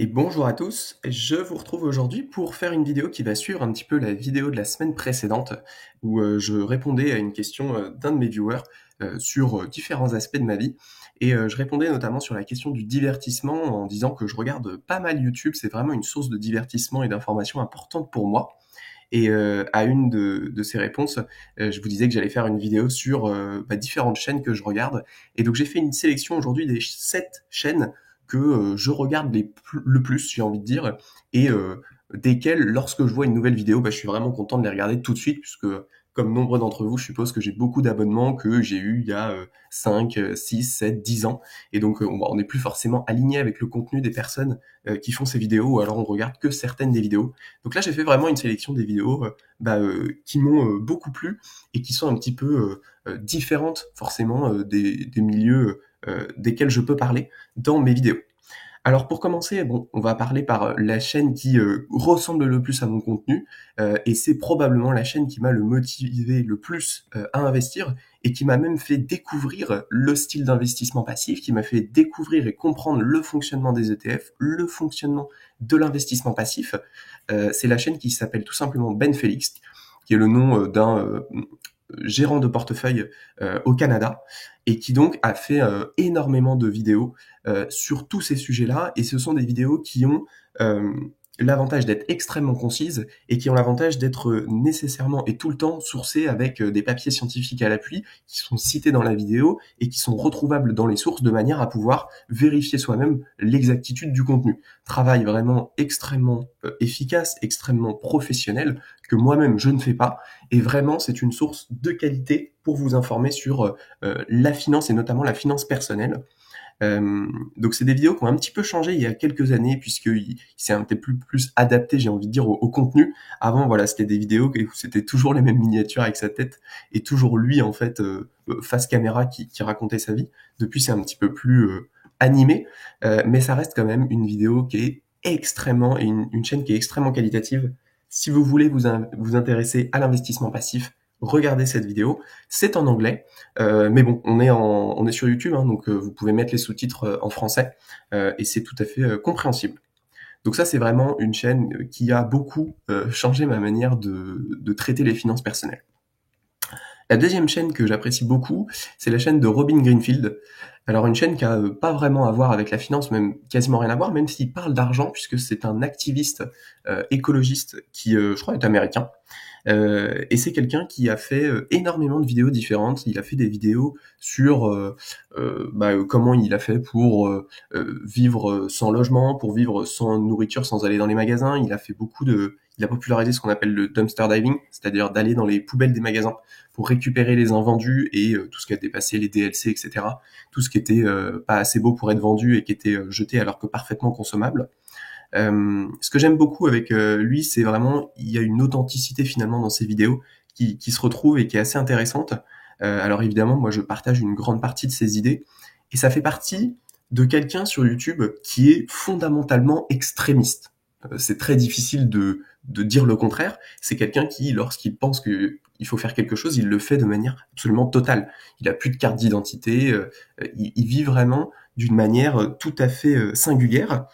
Et bonjour à tous, je vous retrouve aujourd'hui pour faire une vidéo qui va suivre un petit peu la vidéo de la semaine précédente où je répondais à une question d'un de mes viewers sur différents aspects de ma vie. Et je répondais notamment sur la question du divertissement en disant que je regarde pas mal YouTube, c'est vraiment une source de divertissement et d'information importante pour moi. Et à une de ces réponses, je vous disais que j'allais faire une vidéo sur différentes chaînes que je regarde. Et donc j'ai fait une sélection aujourd'hui des 7 chaînes que je regarde le plus, j'ai envie de dire, et desquelles, lorsque je vois une nouvelle vidéo, je suis vraiment content de les regarder tout de suite, puisque comme nombre d'entre vous, je suppose que j'ai beaucoup d'abonnements que j'ai eu il y a 5, 6, 7, 10 ans. Et donc on n'est plus forcément aligné avec le contenu des personnes qui font ces vidéos, ou alors on regarde que certaines des vidéos. Donc là, j'ai fait vraiment une sélection des vidéos qui m'ont beaucoup plu et qui sont un petit peu différentes forcément des milieux desquels je peux parler dans mes vidéos. Alors pour commencer, bon, on va parler par la chaîne qui ressemble le plus à mon contenu, et c'est probablement la chaîne qui m'a le motivé le plus à investir et qui m'a même fait découvrir le style d'investissement passif, qui m'a fait découvrir et comprendre le fonctionnement des ETF, le fonctionnement de l'investissement passif. C'est la chaîne qui s'appelle tout simplement Ben Félix, qui est le nom d'un gérant de portefeuille au Canada, et qui donc a fait énormément de vidéos sur tous ces sujets-là, et ce sont des vidéos qui ont l'avantage d'être extrêmement concises et qui ont l'avantage d'être nécessairement et tout le temps sourcées avec des papiers scientifiques à l'appui qui sont cités dans la vidéo et qui sont retrouvables dans les sources de manière à pouvoir vérifier soi-même l'exactitude du contenu. Travail vraiment extrêmement efficace, extrêmement professionnel, que moi-même je ne fais pas, et vraiment c'est une source de qualité pour vous informer sur la finance et notamment la finance personnelle. Donc c'est des vidéos qui ont un petit peu changé il y a quelques années, puisqu'il s'est un petit peu plus adapté, j'ai envie de dire, au contenu. Avant, voilà, c'était des vidéos où c'était toujours les mêmes miniatures avec sa tête et toujours lui, en fait, face caméra qui racontait sa vie. Depuis, c'est un petit peu plus animé, mais ça reste quand même une vidéo qui est extrêmement, et une chaîne qui est extrêmement qualitative. Si vous voulez vous intéresser à l'investissement passif, regardez cette vidéo. C'est en anglais, mais bon, on est sur YouTube, hein, donc vous pouvez mettre les sous-titres en français, et c'est tout à fait compréhensible. Donc ça, c'est vraiment une chaîne qui a beaucoup changé ma manière de traiter les finances personnelles. La deuxième chaîne que j'apprécie beaucoup, c'est la chaîne de Robin Greenfield. Alors une chaîne qui a pas vraiment à voir avec la finance, même quasiment rien à voir, même s'il parle d'argent, puisque c'est un activiste écologiste qui, je crois, est américain. Et c'est quelqu'un qui a fait énormément de vidéos différentes. Il a fait des vidéos sur comment il a fait pour vivre sans logement, pour vivre sans nourriture, sans aller dans les magasins. Il a popularisé ce qu'on appelle le dumpster diving, c'est-à-dire d'aller dans les poubelles des magasins pour récupérer les invendus et tout ce qui a dépassé les DLC, etc. Tout ce qui était pas assez beau pour être vendu et qui était jeté alors que parfaitement consommable. Ce que j'aime beaucoup avec lui, c'est vraiment, il y a une authenticité finalement dans ses vidéos qui se retrouve et qui est assez intéressante. Alors évidemment, moi je partage une grande partie de ses idées, et ça fait partie de quelqu'un sur YouTube qui est fondamentalement extrémiste. C'est très difficile de dire le contraire. C'est quelqu'un qui, lorsqu'il pense qu'il faut faire quelque chose, il le fait de manière absolument totale. Il a plus de carte d'identité, il vit vraiment d'une manière tout à fait singulière.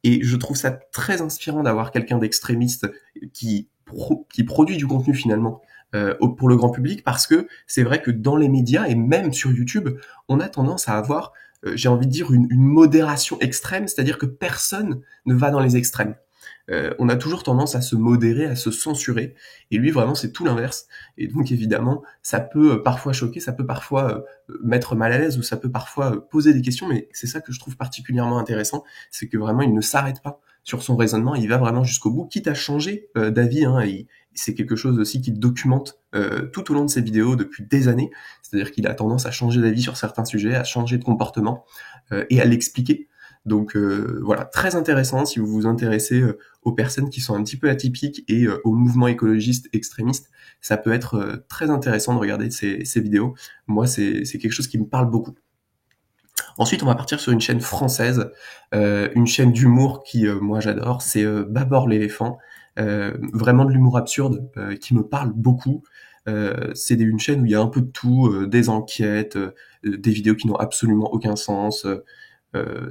Et je trouve ça très inspirant d'avoir quelqu'un d'extrémiste qui produit du contenu finalement pour le grand public, parce que c'est vrai que dans les médias et même sur YouTube, on a tendance à avoir, j'ai envie de dire, une modération extrême, c'est-à-dire que personne ne va dans les extrêmes. On a toujours tendance à se modérer, à se censurer, et lui vraiment c'est tout l'inverse. Et donc évidemment, ça peut parfois choquer, ça peut parfois mettre mal à l'aise, ou ça peut parfois poser des questions, mais c'est ça que je trouve particulièrement intéressant, c'est que vraiment il ne s'arrête pas sur son raisonnement, il va vraiment jusqu'au bout, quitte à changer d'avis, hein, et c'est quelque chose aussi qu'il documente tout au long de ses vidéos depuis des années, c'est-à-dire qu'il a tendance à changer d'avis sur certains sujets, à changer de comportement et à l'expliquer. Donc voilà, très intéressant si vous vous intéressez aux personnes qui sont un petit peu atypiques et aux mouvements écologistes extrémistes. Ça peut être très intéressant de regarder ces vidéos. Moi, c'est quelque chose qui me parle beaucoup. Ensuite, on va partir sur une chaîne française, une chaîne d'humour qui, moi, j'adore. C'est Babord l'éléphant. Vraiment de l'humour absurde qui me parle beaucoup. C'est une chaîne où il y a un peu de tout, des enquêtes, des vidéos qui n'ont absolument aucun sens,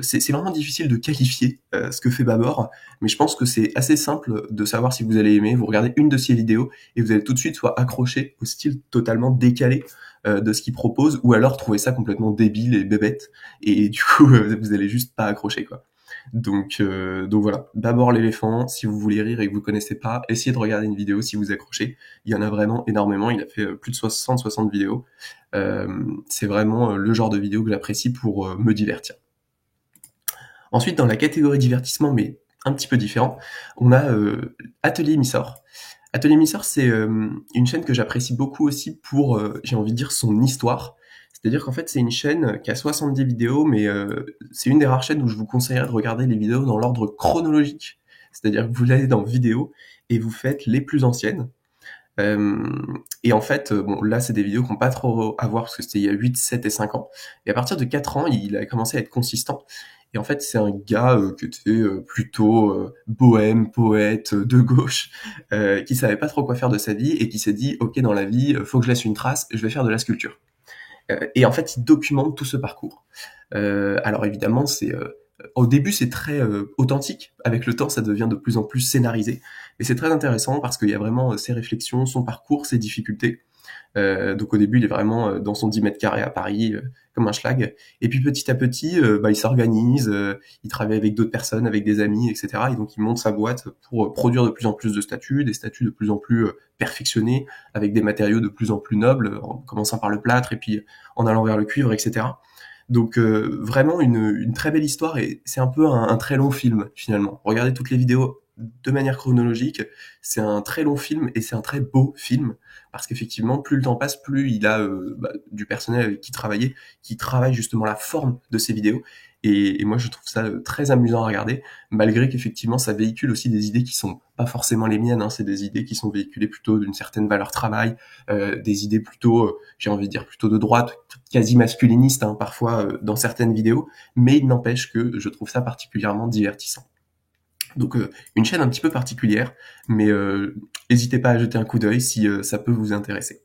C'est vraiment difficile de qualifier ce que fait Babor, mais je pense que c'est assez simple de savoir si vous allez aimer. Vous regardez une de ses vidéos et vous allez tout de suite soit accroché au style totalement décalé de ce qu'il propose, ou alors trouver ça complètement débile et bébête, et du coup vous allez juste pas accrocher, quoi. Donc voilà, Babor l'éléphant, si vous voulez rire et que vous connaissez pas, essayez de regarder une vidéo si vous accrochez. Il y en a vraiment énormément, il a fait plus de 60 vidéos. C'est vraiment le genre de vidéo que j'apprécie pour me divertir. Ensuite, dans la catégorie divertissement, mais un petit peu différent, on a Atelier Missor. Atelier Missor, c'est une chaîne que j'apprécie beaucoup aussi pour, j'ai envie de dire, son histoire. C'est-à-dire qu'en fait, c'est une chaîne qui a 70 vidéos, mais c'est une des rares chaînes où je vous conseillerais de regarder les vidéos dans l'ordre chronologique. C'est-à-dire que vous allez dans vidéos et vous faites les plus anciennes. Et en fait, bon, là, c'est des vidéos qui n'ont pas trop à voir parce que c'était il y a 8, 7 et 5 ans. Et à partir de 4 ans, il a commencé à être consistant. Et en fait, c'est un gars qui était plutôt bohème, poète, de gauche, qui savait pas trop quoi faire de sa vie et qui s'est dit, ok, dans la vie, faut que je laisse une trace, je vais faire de la sculpture. Et en fait, il documente tout ce parcours. Alors évidemment, au début, c'est très authentique. Avec le temps, ça devient de plus en plus scénarisé. Et c'est très intéressant parce qu'il y a vraiment ses réflexions, son parcours, ses difficultés. Donc au début, il est vraiment dans son 10 mètres carrés à Paris, comme un schlag. Et puis petit à petit, il s'organise, il travaille avec d'autres personnes, avec des amis, etc. Et donc il monte sa boîte pour produire de plus en plus de statues, des statues de plus en plus perfectionnées, avec des matériaux de plus en plus nobles, en commençant par le plâtre et puis en allant vers le cuivre, etc. Donc vraiment une très belle histoire, et c'est un peu un très long film finalement. Regardez toutes les vidéos de manière chronologique, c'est un très long film et c'est un très beau film, parce qu'effectivement plus le temps passe, plus il a du personnel avec qui travaille justement la forme de ces vidéos, et moi je trouve ça très amusant à regarder, malgré qu'effectivement ça véhicule aussi des idées qui sont pas forcément les miennes, hein. C'est des idées qui sont véhiculées plutôt d'une certaine valeur travail, des idées plutôt, j'ai envie de dire plutôt de droite, quasi masculiniste, hein, parfois dans certaines vidéos, mais il n'empêche que je trouve ça particulièrement divertissant. Donc une chaîne un petit peu particulière, mais n'hésitez pas à jeter un coup d'œil si ça peut vous intéresser.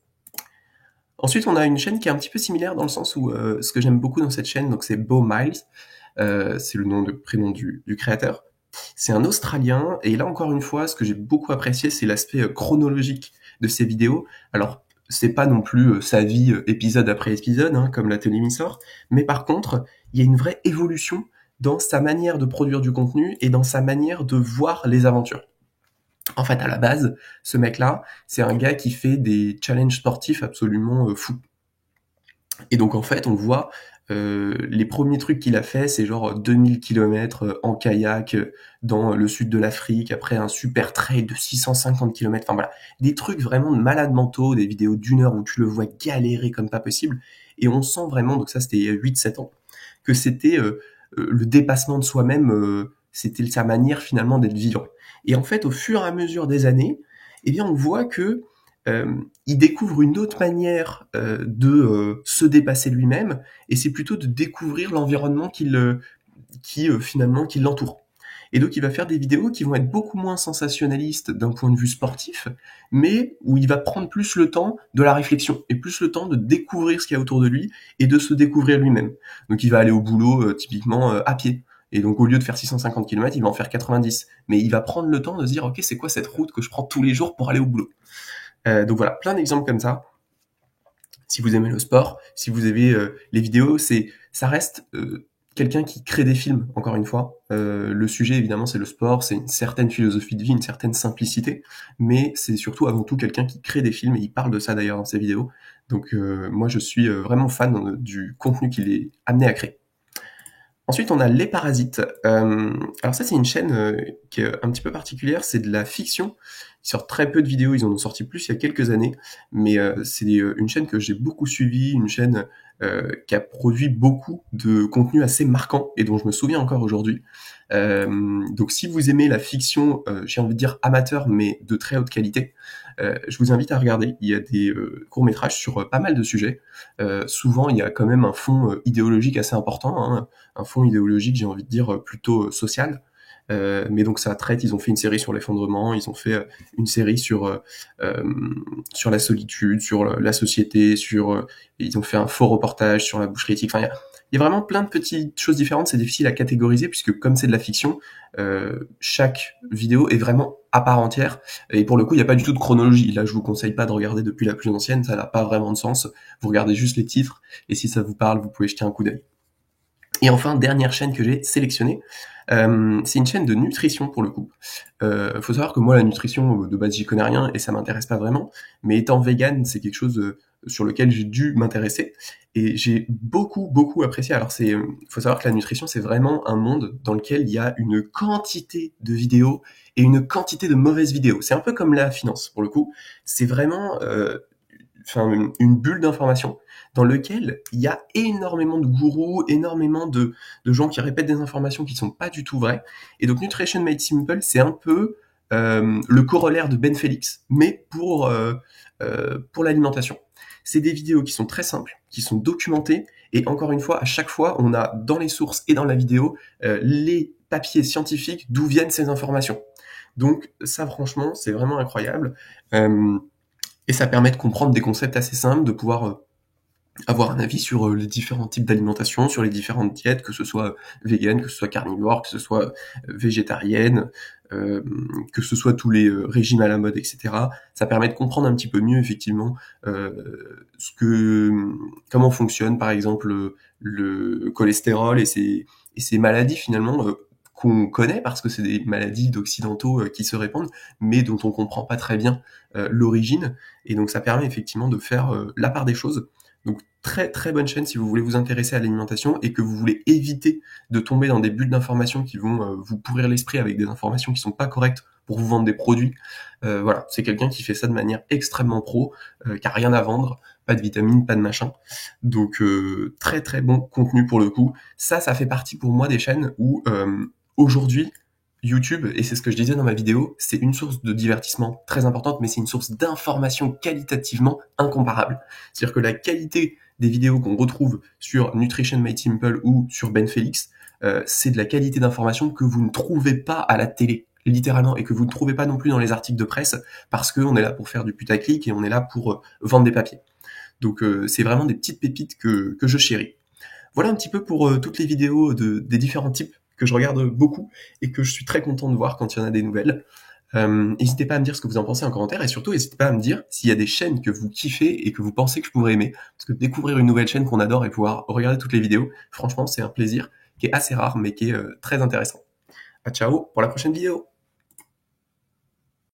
Ensuite, on a une chaîne qui est un petit peu similaire dans le sens où ce que j'aime beaucoup dans cette chaîne, donc c'est Beau Miles, c'est le nom de prénom du créateur. C'est un Australien, et là encore une fois, ce que j'ai beaucoup apprécié, c'est l'aspect chronologique de ses vidéos. Alors, c'est pas non plus sa vie épisode après épisode, hein, comme la télémissor, mais par contre, il y a une vraie évolution dans sa manière de produire du contenu et dans sa manière de voir les aventures. En fait, à la base, ce mec-là, c'est un gars qui fait des challenges sportifs absolument fous. Et donc en fait, on voit les premiers trucs qu'il a fait, c'est genre 2000 km en kayak dans le sud de l'Afrique, après un super trail de 650 km, enfin voilà, des trucs vraiment de malades mentaux, des vidéos d'1 heure où tu le vois galérer comme pas possible, et on sent vraiment, donc ça c'était 8-7 ans, que c'était le dépassement de soi-même, c'était sa manière finalement d'être vivant. Et en fait, au fur et à mesure des années, eh bien on voit que il découvre une autre manière de se dépasser lui-même, et c'est plutôt de découvrir l'environnement finalement qui l'entoure. Et donc il va faire des vidéos qui vont être beaucoup moins sensationnalistes d'un point de vue sportif, mais où il va prendre plus le temps de la réflexion et plus le temps de découvrir ce qu'il y a autour de lui et de se découvrir lui-même. Donc il va aller au boulot typiquement à pied. Et donc au lieu de faire 650 km, il va en faire 90. Mais il va prendre le temps de se dire, ok, c'est quoi cette route que je prends tous les jours pour aller au boulot? Donc voilà, plein d'exemples comme ça. Si vous aimez le sport, si vous aimez les vidéos, ça reste quelqu'un qui crée des films, encore une fois. Le sujet, évidemment, c'est le sport, c'est une certaine philosophie de vie, une certaine simplicité, mais c'est surtout avant tout quelqu'un qui crée des films, et il parle de ça d'ailleurs dans ses vidéos. Donc moi, je suis vraiment fan du contenu qu'il est amené à créer. Ensuite, on a Les Parasites. Alors ça, c'est une chaîne qui est un petit peu particulière, c'est de la fiction. Ils sortent très peu de vidéos, ils en ont sorti plus il y a quelques années, mais c'est une chaîne que j'ai beaucoup suivie, une chaîne qui a produit beaucoup de contenu assez marquant et dont je me souviens encore aujourd'hui. Donc si vous aimez la fiction, j'ai envie de dire amateur, mais de très haute qualité, je vous invite à regarder. Il y a des courts-métrages sur pas mal de sujets. Souvent, il y a quand même un fond idéologique assez important, hein, un fond idéologique, j'ai envie de dire, plutôt social. Mais donc ça traite, ils ont fait une série sur l'effondrement, ils ont fait une série sur la solitude, sur la société, ils ont fait un faux reportage sur la boucherie éthique. Enfin, il Il y a vraiment plein de petites choses différentes, c'est difficile à catégoriser puisque comme c'est de la fiction, chaque vidéo est vraiment à part entière et pour le coup, il n'y a pas du tout de chronologie. Là, je vous conseille pas de regarder depuis la plus ancienne, ça n'a pas vraiment de sens. Vous regardez juste les titres et si ça vous parle, vous pouvez jeter un coup d'œil. Et enfin, dernière chaîne que j'ai sélectionnée, c'est une chaîne de nutrition pour le coup. Faut savoir que moi, la nutrition, de base, j'y connais rien et ça m'intéresse pas vraiment. Mais étant vegan, c'est quelque chose sur lequel j'ai dû m'intéresser et j'ai beaucoup apprécié. Alors faut savoir que la nutrition, c'est vraiment un monde dans lequel il y a une quantité de vidéos et une quantité de mauvaises vidéos. C'est un peu comme la finance pour le coup. C'est vraiment une bulle d'information dans lequel il y a énormément de gourous, énormément de gens qui répètent des informations qui sont pas du tout vraies. Et donc Nutrition Made Simple, c'est un peu le corollaire de Ben Felix, mais pour l'alimentation. C'est des vidéos qui sont très simples, qui sont documentées, et encore une fois, à chaque fois, on a dans les sources et dans la vidéo les papiers scientifiques d'où viennent ces informations. Donc ça, franchement, c'est vraiment incroyable. Et ça permet de comprendre des concepts assez simples, de pouvoir avoir un avis sur les différents types d'alimentation, sur les différentes diètes, que ce soit vegan, que ce soit carnivore, que ce soit végétarienne, que ce soit tous les régimes à la mode, etc. Ça permet de comprendre un petit peu mieux effectivement comment fonctionne par exemple le cholestérol et ces maladies finalement qu'on connaît parce que c'est des maladies d'occidentaux qui se répandent, mais dont on comprend pas très bien l'origine. Et donc ça permet effectivement de faire la part des choses. Donc très bonne chaîne si vous voulez vous intéresser à l'alimentation et que vous voulez éviter de tomber dans des bulles d'informations qui vont vous pourrir l'esprit avec des informations qui sont pas correctes pour vous vendre des produits. Voilà, c'est quelqu'un qui fait ça de manière extrêmement pro, qui a rien à vendre, pas de vitamines, pas de machin. Donc très bon contenu pour le coup. Ça fait partie pour moi des chaînes où aujourd'hui YouTube, et c'est ce que je disais dans ma vidéo, c'est une source de divertissement très importante, mais c'est une source d'information qualitativement incomparable. C'est-à-dire que la qualité des vidéos qu'on retrouve sur Nutrition Made Simple ou sur Ben Felix, c'est de la qualité d'information que vous ne trouvez pas à la télé, littéralement, et que vous ne trouvez pas non plus dans les articles de presse, parce qu'on est là pour faire du putaclic et on est là pour vendre des papiers. Donc c'est vraiment des petites pépites que je chéris. Voilà un petit peu pour toutes les vidéos des différents types que je regarde beaucoup et que je suis très content de voir quand il y en a des nouvelles. N'hésitez pas à me dire ce que vous en pensez en commentaire et surtout n'hésitez pas à me dire s'il y a des chaînes que vous kiffez et que vous pensez que je pourrais aimer. Parce que découvrir une nouvelle chaîne qu'on adore et pouvoir regarder toutes les vidéos, franchement c'est un plaisir qui est assez rare mais qui est très intéressant. À ciao pour la prochaine vidéo.